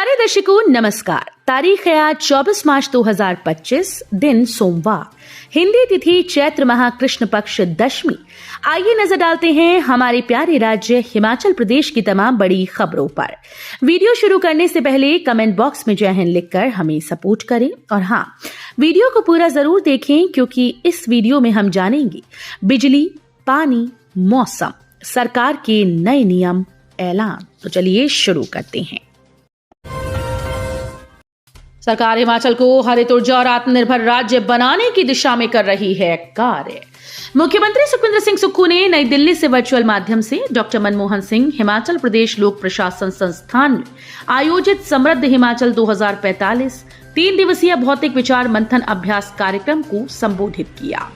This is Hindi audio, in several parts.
प्यारे दर्शकों नमस्कार। तारीख है आज 24 मार्च 2025, दिन सोमवार, हिंदी तिथि चैत्र माह कृष्ण पक्ष दशमी। आइए नजर डालते हैं हमारे प्यारे राज्य हिमाचल प्रदेश की तमाम बड़ी खबरों पर। वीडियो शुरू करने से पहले कमेंट बॉक्स में जय हिंद लिखकर हमें सपोर्ट करें और हाँ, वीडियो को पूरा जरूर देखें क्योंकि इस वीडियो में हम जानेंगे बिजली, पानी, मौसम, सरकार के नए नियम, ऐलान। तो चलिए शुरू करते हैं। सरकार हिमाचल को हरित ऊर्जा और आत्मनिर्भर राज्य बनाने की दिशा में कर रही है कार्य। मुख्यमंत्री सुखविंदर सिंह सुक्खू ने नई दिल्ली से वर्चुअल माध्यम से डॉक्टर मनमोहन सिंह हिमाचल प्रदेश लोक प्रशासन संस्थान में आयोजित समृद्ध हिमाचल 2045 3 दिवसीय भौतिक विचार मंथन अभ्यास कार्यक्रम को संबोधित किया।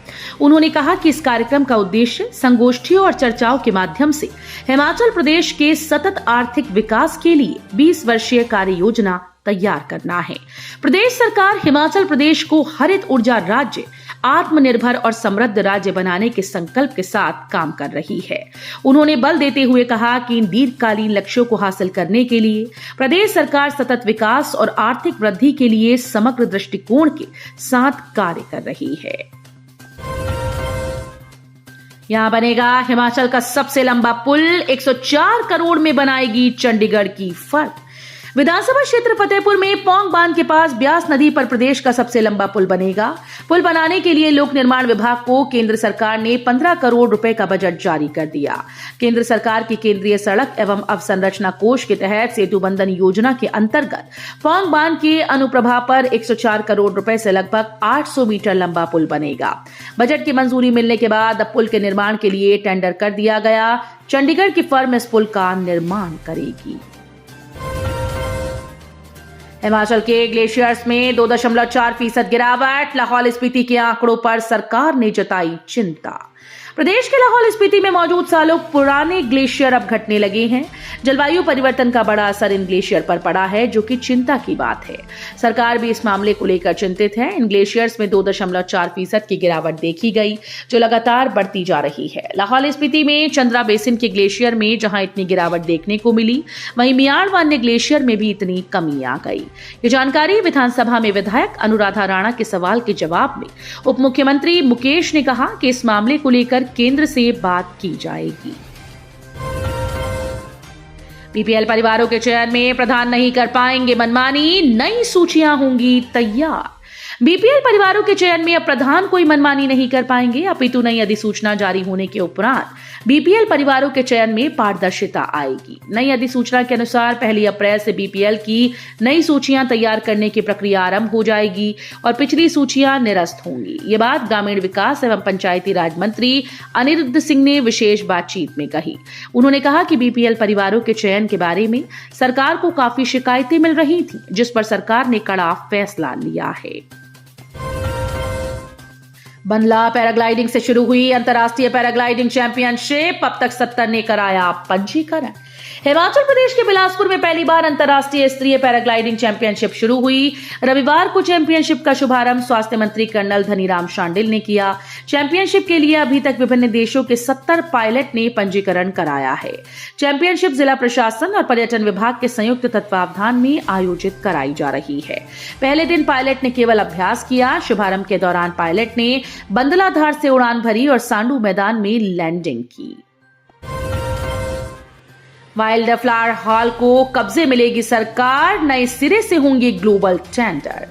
उन्होंने कहा कि इस कार्यक्रम का उद्देश्य संगोष्ठियों और चर्चाओं के माध्यम से हिमाचल प्रदेश के सतत आर्थिक विकास के लिए 20 वर्षीय कार्य योजना तैयार करना है। प्रदेश सरकार हिमाचल प्रदेश को हरित ऊर्जा राज्य, आत्मनिर्भर और समृद्ध राज्य बनाने के संकल्प के साथ काम कर रही है। उन्होंने बल देते हुए कहा कि इन दीर्घकालीन लक्ष्यों को हासिल करने के लिए प्रदेश सरकार सतत विकास और आर्थिक वृद्धि के लिए समग्र दृष्टिकोण के साथ कार्य कर रही है। यहां बनेगा हिमाचल का सबसे लंबा पुल, 104 करोड़ में बनाएगी चंडीगढ़ की फर्क। विधानसभा क्षेत्र फतेहपुर में पौंग बांध के पास ब्यास नदी पर प्रदेश का सबसे लंबा पुल बनेगा। पुल बनाने के लिए लोक निर्माण विभाग को केंद्र सरकार ने 15 करोड़ रुपए का बजट जारी कर दिया। केंद्र सरकार की केंद्रीय सड़क एवं अवसंरचना कोष के तहत सेतु बंधन योजना के अंतर्गत पौंग बांध के अनुप्रभा पर 104 करोड़ रुपए से लगभग 800 मीटर लंबा पुल बनेगा। बजट की मंजूरी मिलने के बाद अब पुल के निर्माण के लिए टेंडर कर दिया गया। चंडीगढ़ की फर्म इस पुल का निर्माण करेगी। हिमाचल के ग्लेशियर्स में 2.4% गिरावट, लाहौल स्पीति के आंकड़ों पर सरकार ने जताई चिंता। प्रदेश के लाहौल स्पीति में मौजूद सालों पुराने ग्लेशियर अब घटने लगे हैं। जलवायु परिवर्तन का बड़ा असर इन ग्लेशियर पर पड़ा है, जो कि चिंता की बात है। सरकार भी इस मामले को लेकर चिंतित है। इन ग्लेशियर्स में 2.4% की गिरावट देखी गई, जो लगातार बढ़ती जा रही है। लाहौल स्पीति में चंद्रा बेसिन के ग्लेशियर में जहां इतनी गिरावट देखने को मिली, वहीं मियाड़ व अन्य ग्लेशियर में भी इतनी कमी आ गई। ये जानकारी विधानसभा में विधायक अनुराधा राणा के सवाल के जवाब में उप मुख्यमंत्री मुकेश ने कहा कि इस मामले को लेकर केंद्र से बात की जाएगी। बीपीएल परिवारों के चयन में प्रधान नहीं कर पाएंगे मनमानी, नई सूचियां होंगी तैयार। बीपीएल परिवारों के चयन में अब प्रधान कोई मनमानी नहीं कर पाएंगे, अपितु नई अधिसूचना जारी होने के उपरांत बीपीएल परिवारों के चयन में पारदर्शिता आएगी। नई अधिसूचना के अनुसार 1 अप्रैल से बीपीएल की नई सूचियां तैयार करने की प्रक्रिया आरंभ हो जाएगी और पिछली सूचियां निरस्त होंगी। ये बात ग्रामीण विकास एवं पंचायती राज मंत्री अनिरुद्ध सिंह ने विशेष बातचीत में कही। उन्होंने कहा कि बीपीएल परिवारों के चयन के बारे में सरकार को काफी शिकायतें मिल रही थी, जिस पर सरकार ने कड़ा फैसला लिया है। बंदला पैराग्लाइडिंग से शुरू हुई अंतर्राष्ट्रीय पैराग्लाइडिंग चैंपियनशिप, अब तक 70 ने कराया पंजीकरण। हिमाचल प्रदेश के बिलासपुर में पहली बार अंतर्राष्ट्रीय स्तरीय पैराग्लाइडिंग चैंपियनशिप शुरू हुई। रविवार को चैंपियनशिप का शुभारंभ स्वास्थ्य मंत्री कर्नल धनीराम शांडिल ने किया। चैंपियनशिप के लिए अभी तक विभिन्न देशों के 70 पायलट ने पंजीकरण कराया है। चैंपियनशिप जिला प्रशासन और पर्यटन विभाग के संयुक्त तत्वावधान में आयोजित कराई जा रही है। पहले दिन पायलट ने केवल अभ्यास किया। शुभारंभ के दौरान पायलट ने बंदलाधार से उड़ान भरी और सांडू मैदान में लैंडिंग की। वाइल्ड फ्लावर हॉल को कब्जे मिलेगी सरकार, नए सिरे से होंगे ग्लोबल टेंडर।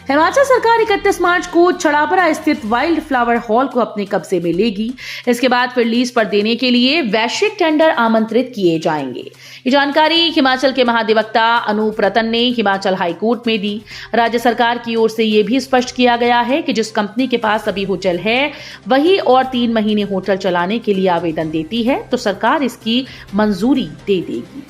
हिमाचल सरकार 31 मार्च को छड़ापरा स्थित वाइल्ड फ्लावर हॉल को अपने कब्जे में लेगी। इसके बाद फिर लीज पर देने के लिए वैश्विक टेंडर आमंत्रित किए जाएंगे। ये जानकारी हिमाचल के महाधिवक्ता अनूप रतन ने हिमाचल हाईकोर्ट में दी। राज्य सरकार की ओर से यह भी स्पष्ट किया गया है कि जिस कंपनी के पास अभी होटल है, वही और 3 महीने होटल चलाने के लिए आवेदन देती है तो सरकार इसकी मंजूरी दे देगी।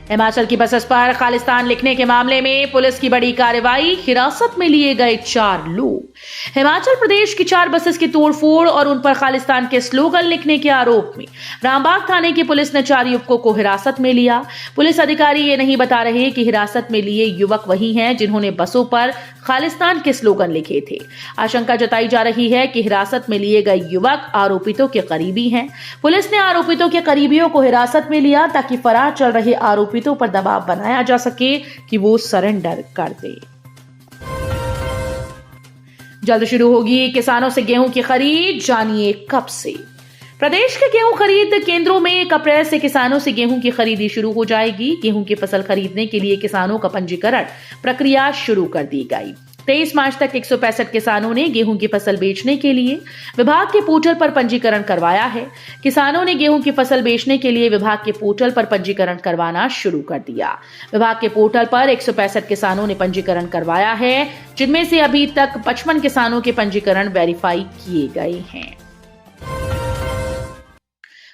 हिमाचल की बसेस पर खालिस्तान लिखने के मामले में पुलिस की बड़ी कार्रवाई, हिरासत में लिए गए 4 लोग। हिमाचल प्रदेश की 4 बसेस की तोड़फोड़ और उन पर खालिस्तान के स्लोगन लिखने के आरोप में रामबाग थाने की पुलिस ने 4 युवकों को हिरासत में लिया। पुलिस अधिकारी ये नहीं बता रहे कि हिरासत में लिए युवक वही हैं जिन्होंने बसों पर खालिस्तान के स्लोगन लिखे थे। आशंका जताई जा रही है कि हिरासत में लिए गए युवक आरोपितों के करीबी हैं। पुलिस ने आरोपितों के करीबियों को हिरासत में लिया ताकि फरार चल रहे आरोपी आरोपितों पर दबाव बनाया जा सके कि वो सरेंडर कर दे। जल्द शुरू होगी किसानों से गेहूं की खरीद, जानिए कब से। प्रदेश के गेहूं खरीद केंद्रों में 1 अप्रैल से किसानों से गेहूं की खरीदी शुरू हो जाएगी। गेहूं की फसल खरीदने के लिए किसानों का पंजीकरण प्रक्रिया शुरू कर दी गई। 23 मार्च तक 165 किसानों ने गेहूं की फसल बेचने के लिए विभाग के पोर्टल पर पंजीकरण करवाया है। किसानों ने गेहूं की फसल बेचने के लिए विभाग के पोर्टल पर पंजीकरण करवाना शुरू कर दिया। विभाग के पोर्टल पर 165 किसानों ने पंजीकरण करवाया है, जिनमें से अभी तक 55 किसानों के पंजीकरण वेरीफाई किए गए हैं।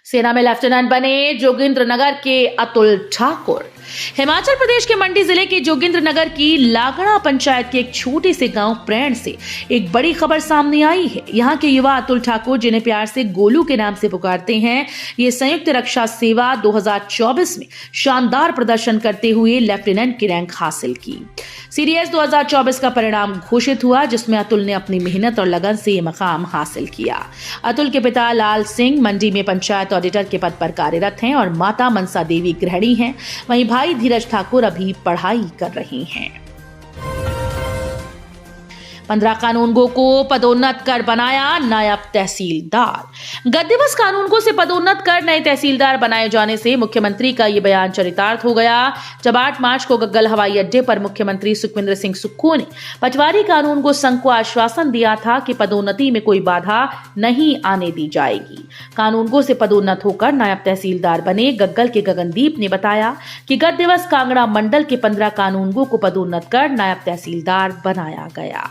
सेना में लेफ्टिनेंट बने जोगिंद्रनगर के अतुल ठाकुर। हिमाचल प्रदेश के मंडी जिले के जोगिंद्रनगर की लागड़ा पंचायत के एक छोटे से गांव प्रेण से एक बड़ी खबर सामने आई है। यहाँ के युवा अतुल ठाकुर, जिन्हें प्यार से गोलू के नाम से पुकारते हैं, ये संयुक्त रक्षा सेवा 2024 में शानदार प्रदर्शन करते हुए लेफ्टिनेंट की रैंक हासिल की। सीडीएस 2024 का परिणाम घोषित हुआ, जिसमें अतुल ने अपनी मेहनत और लगन से ये मकाम हासिल किया। अतुल के पिता लाल सिंह मंडी में पंचायत ऑडिटर के पद पर कार्यरत हैं और माता मनसा देवी गृहिणी हैं। वहीं भाई धीरज ठाकुर अभी पढ़ाई कर रही हैं। 15 कानूनगो को पदोन्नत कर बनाया नायब तहसीलदार। गत दिवस कानूनगो से पदोन्नत कर नए तहसीलदार बनाए जाने से मुख्यमंत्री का ये बयान चरितार्थ हो गया। जब 8 मार्च को गग्गल हवाई अड्डे पर मुख्यमंत्री सुखविंदर सिंह सुक्खू ने पटवारी कानूनगो संघ को आश्वासन दिया था कि पदोन्नति में कोई बाधा नहीं आने दी जाएगी। कानूनगो से पदोन्नत होकर नायब तहसीलदार बने गग्गल के गगनदीप ने बताया कि गत दिवस कांगड़ा मंडल के 15 कानूनगो को पदोन्नत कर नायब तहसीलदार बनाया गया।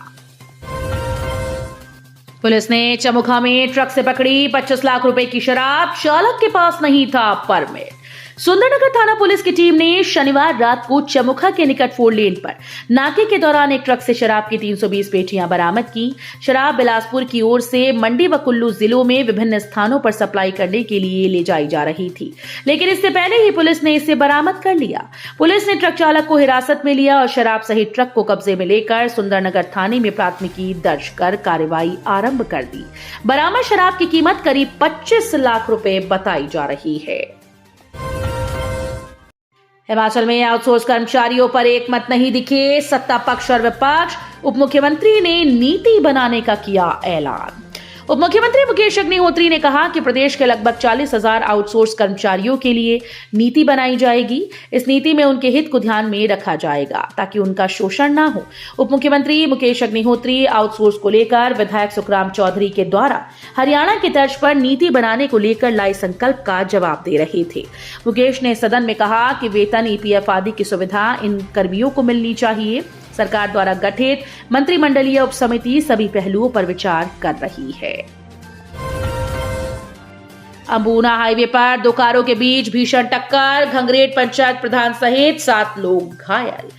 पुलिस ने चमुखा में ट्रक से पकड़ी 25 लाख रुपए की शराब, चालक के पास नहीं था परमिट। सुंदरनगर थाना पुलिस की टीम ने शनिवार रात को चमुखा के निकट 4 लेन पर नाके के दौरान एक ट्रक से शराब की 320 पेटियां बरामद की। शराब बिलासपुर की ओर से मंडी व कुल्लू जिलों में विभिन्न स्थानों पर सप्लाई करने के लिए ले जाई जा रही थी, लेकिन इससे पहले ही पुलिस ने इसे बरामद कर लिया। पुलिस ने ट्रक चालक को हिरासत में लिया और शराब सहित ट्रक को कब्जे में लेकर सुंदरनगर थाने में प्राथमिकी दर्ज कर कार्रवाई आरंभ कर दी। बरामद शराब की कीमत करीब 25 लाख रुपए बताई जा रही है। हिमाचल में आउटसोर्स कर्मचारियों पर एक मत नहीं दिखे सत्ता पक्ष और विपक्ष। उप मुख्यमंत्री ने नीति बनाने का किया ऐलान। उप मुख्यमंत्री मुकेश अग्निहोत्री ने कहा कि प्रदेश के लगभग 40,000 आउटसोर्स कर्मचारियों के लिए नीति बनाई जाएगी। इस नीति में उनके हित को ध्यान में रखा जाएगा ताकि उनका शोषण ना हो। उप मुख्यमंत्री मुकेश अग्निहोत्री आउटसोर्स को लेकर विधायक सुखराम चौधरी के द्वारा हरियाणा की तर्ज पर नीति बनाने को लेकर लाए संकल्प का जवाब दे रहे थे। मुकेश ने सदन में कहा कि वेतन, ईपीएफ आदि की सुविधा इन कर्मियों को मिलनी चाहिए। सरकार द्वारा गठित मंत्रिमंडलीय उप समिति सभी पहलुओं पर विचार कर रही है। अंबूना हाईवे पर 2 कारों के बीच भीषण टक्कर, घंगरेट पंचायत प्रधान सहित 7 लोग घायल।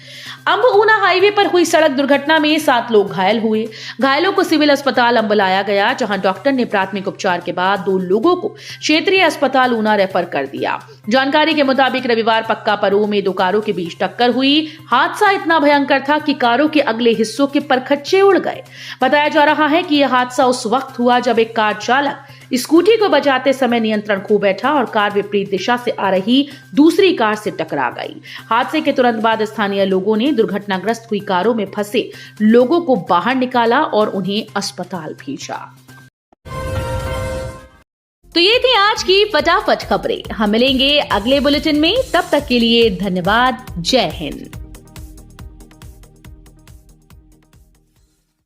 अंब ऊना हाईवे पर हुई सड़क दुर्घटना में 7 लोग घायल हुए। घायलों को सिविल अस्पताल अंब लाया गया, जहां डॉक्टर ने प्राथमिक उपचार के बाद 2 लोगों को क्षेत्रीय अस्पताल ऊना रेफर कर दिया। जानकारी के मुताबिक रविवार पक्का परो में 2 कारों के बीच टक्कर हुई। हादसा इतना भयंकर था कि कारों के अगले हिस्सों के परखच्चे उड़ गए। बताया जा रहा है कि यह हादसा उस वक्त हुआ जब एक कार चालक स्कूटी को बचाते समय नियंत्रण खो बैठा और कार विपरीत दिशा से आ रही दूसरी कार से टकरा गई। हादसे के तुरंत बाद स्थानीय लोगों ने दुर्घटनाग्रस्त हुई कारों में फंसे लोगों को बाहर निकाला और उन्हें अस्पताल भेजा। तो ये थी आज की फटाफट खबरें। हम मिलेंगे अगले बुलेटिन में, तब तक के लिए धन्यवाद। जय हिंद।